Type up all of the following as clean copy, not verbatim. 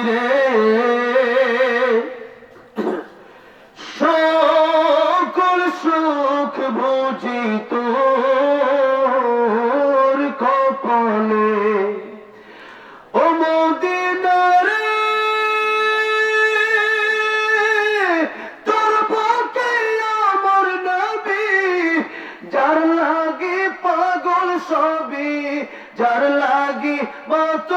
রে সকল সুখ বুঝি তোর কপালে ও মদিনা রে তোর বুকে আমার নবী যার লাগি পাগল সবই যার লাগি মত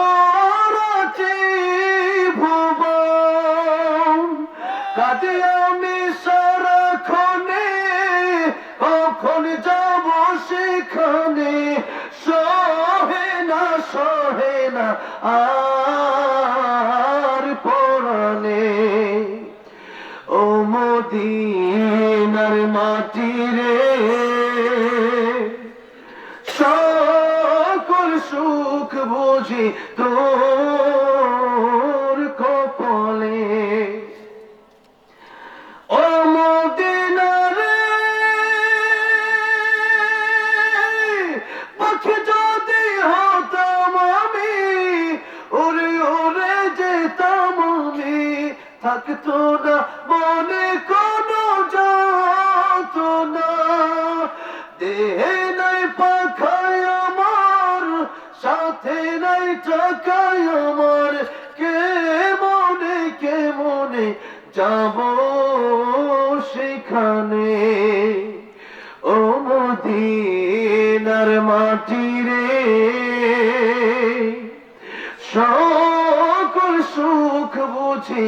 কাজে আমি সারাক্ষণে কখন যাব সেখানে সহে না আর পরানে ও মদিনার মাটি রে সকল সুখ বুঝি তোর কপালে ও মদিনা রে পাখি যদি হতাম আমি উড়ে উড়ে যেতাম আমি থাকতো না মনে কোনো যাতনা দেহে নাই পাখায় আমার সাথে নাই টাকায় আমার কে মনে যাব সেখানে ও মদিনার মাটি রে সকল সুখ বুঝি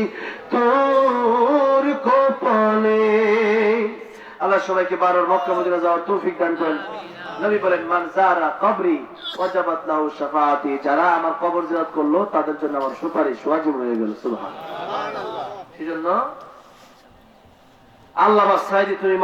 তোর কপালে। আল্লাহ সবাইকে 12 মক্কা মদিনা যাওয়ার তৌফিক দান করেন। নবী বলেন মান যারা কবরি ওয়াজাবাত লাহু শাফাআতি, যারা আমার কবর জিয়ারত করলো তাদের জন্য আমার সুপারিশ ওয়াজিব হয়ে গেল। সুবহানাল্লাহ। সেজন্য আল্লাহ বাসাইদি তুমি